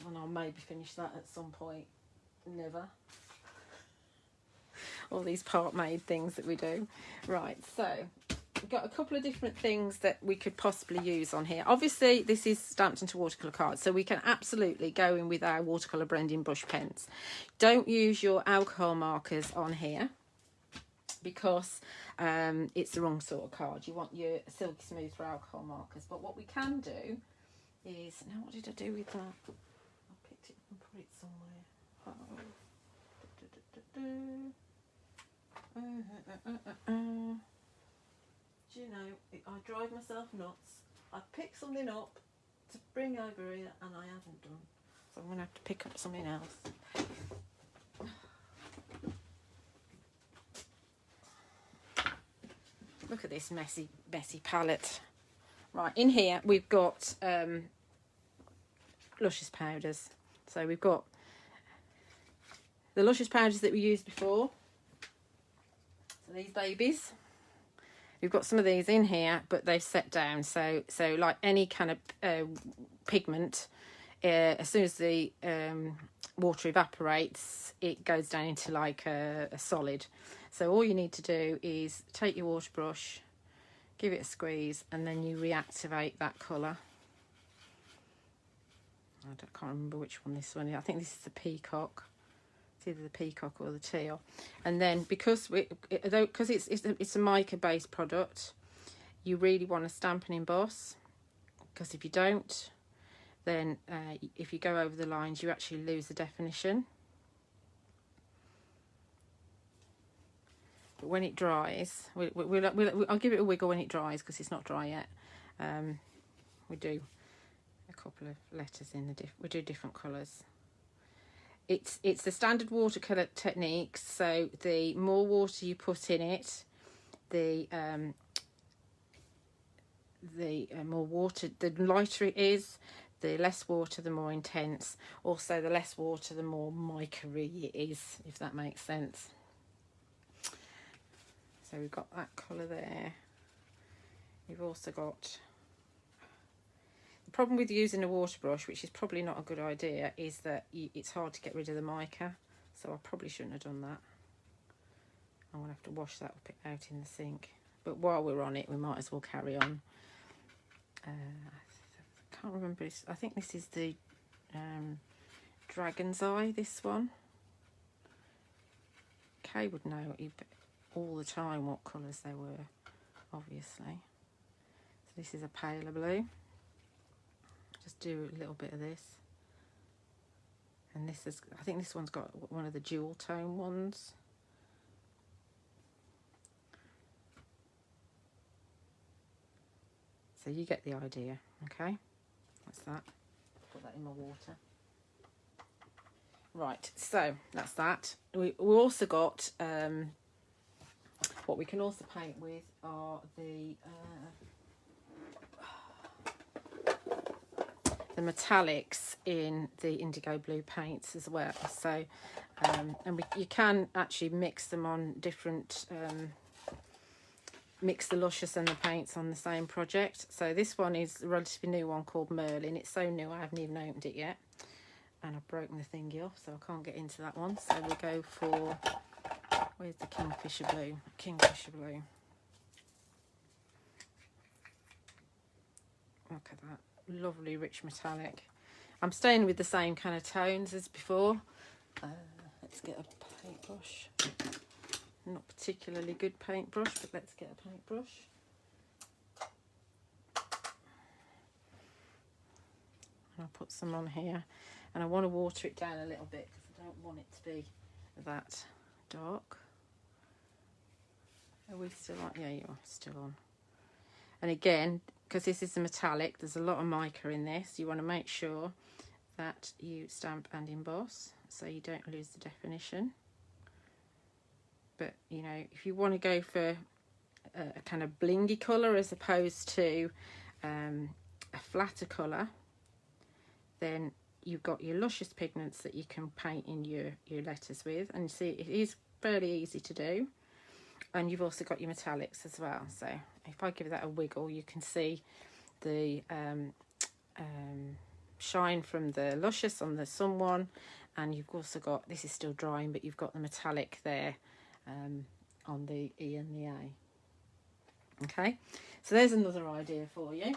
And I'll maybe finish that at some point. Never. All these part-made things that we do. Right, so we've got a couple of different things that we could possibly use on here. Obviously, this is stamped into watercolour cards, so we can absolutely go in with our watercolour blending brush pens. Don't use your alcohol markers on here, because it's the wrong sort of card. You want your silky smooth for alcohol markers. But what we can do is, now what did I do with that? I picked it up and put it somewhere. Do you know, I drive myself nuts. I pick something up to bring over here and I haven't done. So I'm going to have to pick up something else. Look at this messy palette. Right, in here we've got Luscious powders. So we've got the Luscious powders that we used before. So these babies. We've got some of these in here, but they've set down. So like any kind of pigment, as soon as the water evaporates, it goes down into like a solid. So all you need to do is take your water brush, give it a squeeze, and then you reactivate that colour. Can't remember which one this one is. I think this is the peacock. It's either the peacock or the teal. And then because it's a mica based product, you really want to stamp and emboss, because if you don't, then if you go over the lines, you actually lose the definition. But when it dries, I'll give it a wiggle when it dries, because it's not dry yet. We do a couple of letters in we do different colours. It's the standard watercolour technique, so the more water you put in it, the more water, the lighter it is. The less water, the more intense. Also, the less water, the more mica-y it is, if that makes sense. So we've got that colour there. You've also got... The problem with using a water brush, which is probably not a good idea, is that it's hard to get rid of the mica. So I probably shouldn't have done that. I'm going to have to wash that out in the sink. But while we're on it, we might as well carry on. I can't remember. I think this is the Dragon's Eye, this one. Kay would know all the time what colours they were, obviously. So this is a paler blue. Just do a little bit of this. And this is, I think this one's got one of the dual tone ones. So you get the idea, okay? That's that. Put that in my water. Right, so that's that. We also got, what we can also paint with are the metallics in the IndigoBlu paints as well. So, and you can actually mix them on different, mix the Luscious and the paints on the same project. So this one is a relatively new one called Merlin. It's so new I haven't even opened it yet. And I've broken the thingy off, so I can't get into that one. So we go for, where's the Kingfisher Blue? Kingfisher Blue. Look at that. Lovely rich metallic. I'm staying with the same kind of tones as before. Let's get a paintbrush. Not particularly good paintbrush, but let's get a paintbrush. And I'll put some on here, and I want to water it down a little bit because I don't want it to be that dark. Are we still on? Yeah, you are still on. And again, because this is a metallic, there's a lot of mica in this. You want to make sure that you stamp and emboss so you don't lose the definition. But, you know, if you want to go for a kind of blingy colour as opposed to a flatter colour, then you've got your Luscious pigments that you can paint in your letters with. And you see, it is fairly easy to do. And you've also got your metallics as well. So if I give that a wiggle, you can see the shine from the Luscious on the Sun one. And you've also got, this is still drying, but you've got the metallic there on the E and the A. Okay, so there's another idea for you.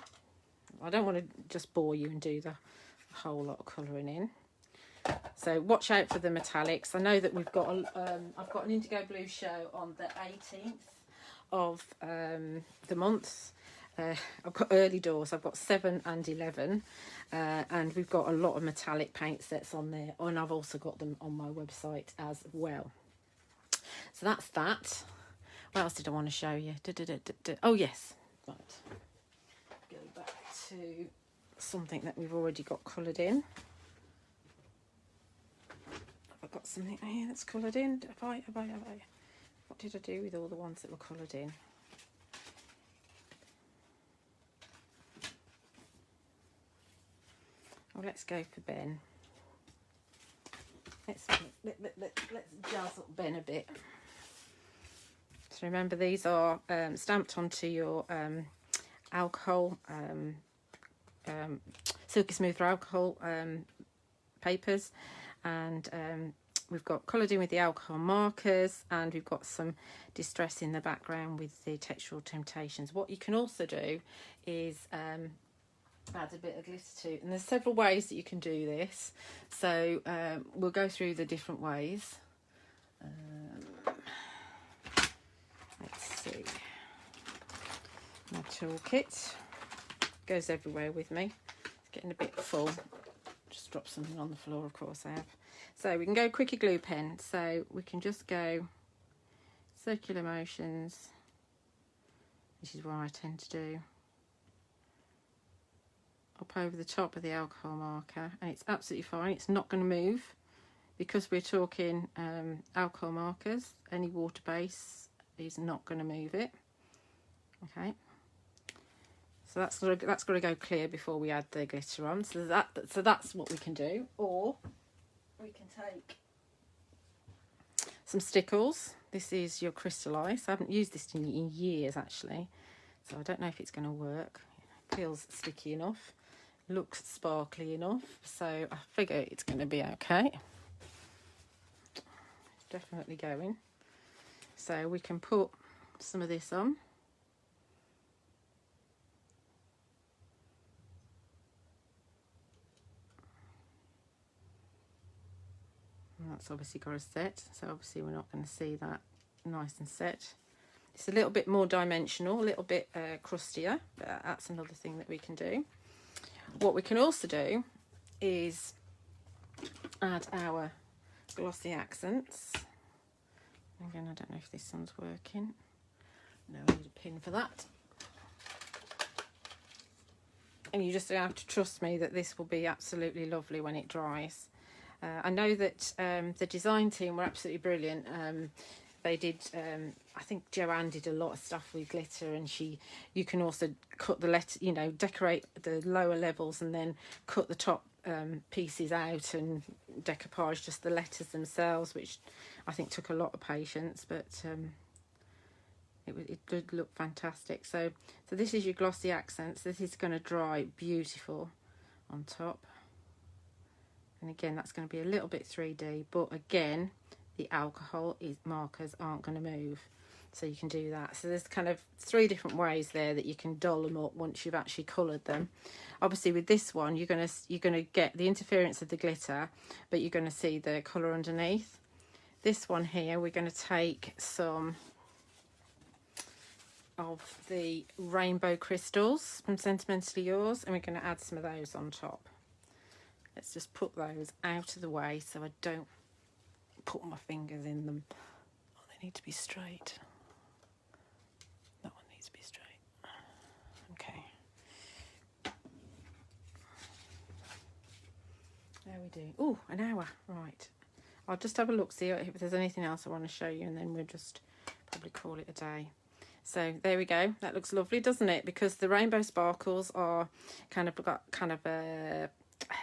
I don't want to just bore you and do the whole lot of colouring in. So watch out for the metallics. I know that we've got I've got an IndigoBlu show on the 18th of the month. I've got early doors. I've got 7 and 11, and we've got a lot of metallic paint sets on there, and I've also got them on my website as well. So that's that. What else did I want to show you? Oh yes, right. Go back to something that we've already got coloured in. I've got something here that's coloured in. Have I? What did I do with all the ones that were coloured in? Well, let's go for Ben. Let's jazz up Ben a bit. So remember, these are stamped onto your alcohol, Silky Smooth alcohol papers. And we've got coloured in with the alcohol markers, and we've got some distress in the background with the Textural Temptations. What you can also do is add a bit of glitter to, and there's several ways that you can do this. So we'll go through the different ways. Let's see. My toolkit goes everywhere with me. It's getting a bit full. Just drop something on the floor, of course I have. So we can go Quickie glue pen. So we can just go circular motions, which is what I tend to do, up over the top of the alcohol marker, and it's absolutely fine. It's not going to move because we're talking alcohol markers. Any water base is not going to move it. Okay. So that's got to go clear before we add the glitter on. So that's what we can do. Or we can take some stickles. This is your Crystal Ice. I haven't used this in years actually, so I don't know if it's going to work. It feels sticky enough, looks sparkly enough, so I figure it's going to be okay. It's definitely going. So we can put some of this on. That's obviously got a set, so obviously we're not going to see that nice and set. It's a little bit more dimensional, a little bit crustier, but that's another thing that we can do. What we can also do is add our glossy accents. Again, I don't know if this one's working. No, I need a pin for that. And you just have to trust me that this will be absolutely lovely when it dries. I know that the design team were absolutely brilliant. They did, I think Joanne did a lot of stuff with glitter, and you can also cut the letter, you know, decorate the lower levels and then cut the top pieces out and decoupage just the letters themselves, which I think took a lot of patience, but it did look fantastic. So this is your glossy accents. This is going to dry beautiful on top. And again, that's going to be a little bit 3D, but again, the alcohol markers aren't going to move, so you can do that. So there's kind of 3 different ways there that you can dull them up once you've actually coloured them. Obviously, with this one, you're going to get the interference of the glitter, but you're going to see the colour underneath. This one here, we're going to take some of the rainbow crystals from Sentimentally Yours, and we're going to add some of those on top. Let's just put those out of the way so I don't put my fingers in them. Oh, they need to be straight. That one needs to be straight. Okay. There we do. Oh, an hour. Right. I'll just have a look, see if there's anything else I want to show you, and then we'll just probably call it a day. So there we go. That looks lovely, doesn't it? Because the rainbow sparkles are got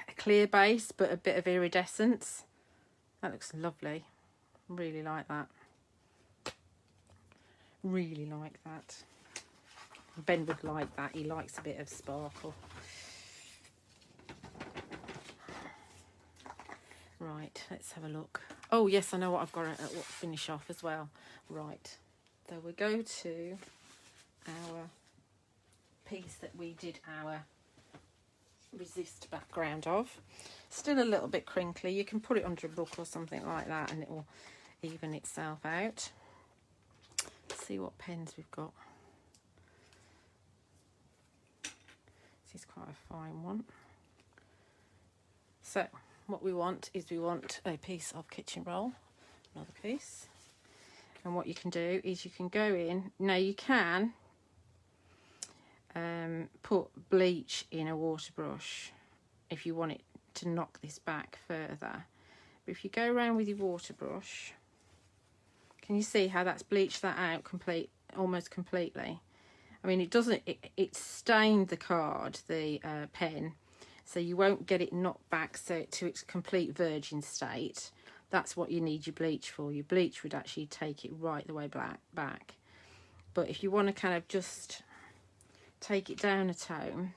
a clear base but a bit of iridescence. That looks lovely. Really like that. Really like that. Ben would like that. He likes a bit of sparkle. Right, let's have a look. Oh yes, I know what I've got to finish off as well. Right, so we'll go to our piece that we did our resist background of. Still a little bit crinkly. You can put it under a book or something like that and it will even itself out. Let's see what pens we've got. This is quite a fine one. So what we want is a piece of kitchen roll, another piece, and what you can do is you can go in. Now you can put bleach in a water brush if you want it to knock this back further, but if you go around with your water brush, can you see how that's bleached that out almost completely? I mean, it stained the card, the pen, so you won't get it knocked back to its complete virgin state. That's what you need your bleach for. Your bleach would actually take it right the way back. But if you want to kind of just take it down a tone,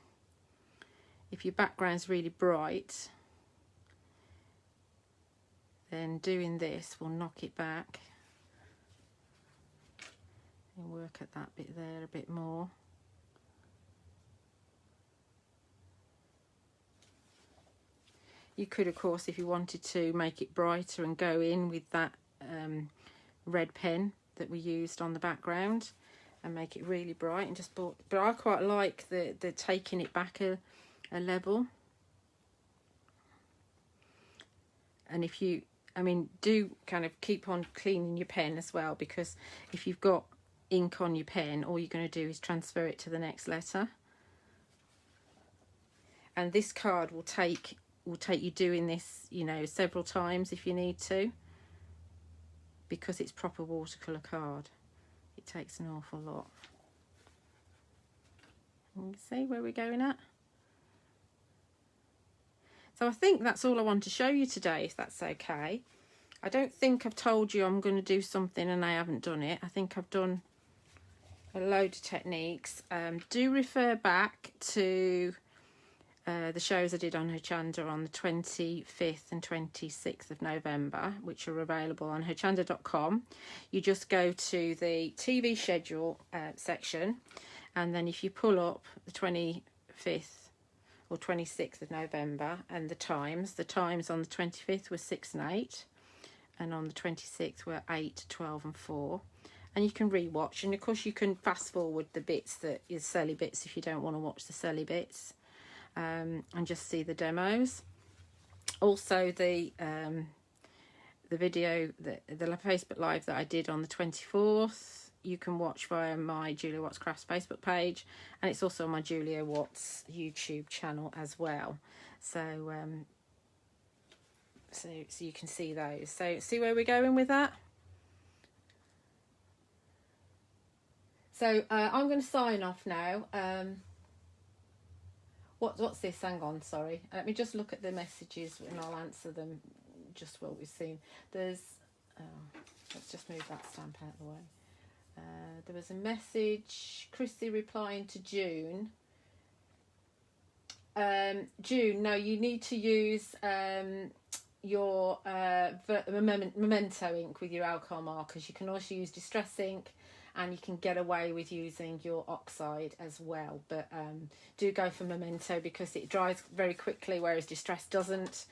if your background's really bright, then doing this will knock it back and work at that bit there a bit more. You could, of course, if you wanted to, make it brighter and go in with that red pen that we used on the background and make it really bright and just but I quite like the taking it back a level. And if you, I mean, do kind of keep on cleaning your pen as well, because if you've got ink on your pen, all you're going to do is transfer it to the next letter. And this card will take you doing this, you know, several times if you need to, because it's proper watercolour card. It takes an awful lot. You can see where we're going at. So I think that's all I want to show you today, if that's okay. I don't think I've told you I'm going to do something and I haven't done it. I think I've done a load of techniques. Do refer back to the shows I did on Hochanda on the 25th and 26th of November, which are available on hochanda.com. You just go to the TV schedule section, and then if you pull up the 25th or 26th of November and the times on the 25th were 6 and 8, and on the 26th were 8, 12 and 4. And you can re-watch, and of course you can fast forward the bits that is silly bits if you don't want to watch the silly bits. And just see the demos. Also the video, the Facebook Live that I did on the 24th, you can watch via my Julia Watts Crafts Facebook page, and it's also on my Julia Watts YouTube channel as well. So so you can see those. So see where we're going with that. So I'm going to sign off now. What's this? Hang on, sorry. Let me just look at the messages and I'll answer them just what we've seen. There's, let's just move that stamp out of the way. There was a message, Chrissy replying to June. June, no, you need to use your Memento ink with your alcohol markers. You can also use Distress ink, and you can get away with using your oxide as well, but do go for Memento because it dries very quickly, whereas Distress doesn't.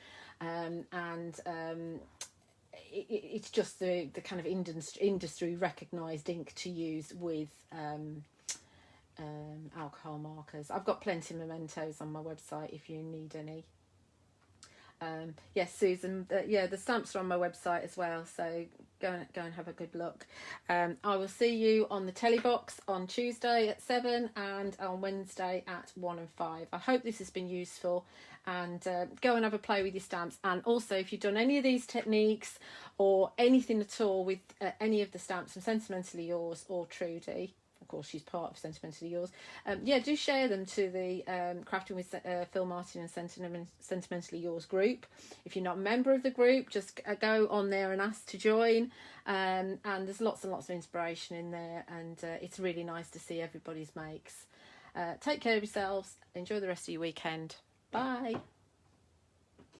It's just the kind of industry recognised ink to use with alcohol markers. I've got plenty of Mementos on my website if you need any. Yes, Susan, yeah, the stamps are on my website as well, so go and have a good look. I will see you on the telly box on Tuesday at 7 and on Wednesday at 1 and 5. I hope this has been useful, and go and have a play with your stamps. And also, if you've done any of these techniques or anything at all with any of the stamps from Sentimentally Yours or Trudy, of course she's part of Sentimentally Yours, yeah, do share them to the Crafting with Phil Martin and Sentimentally Yours group. If you're not a member of the group, just go on there and ask to join, and there's lots and lots of inspiration in there, and it's really nice to see everybody's makes. Take care of yourselves, enjoy the rest of your weekend. Bye.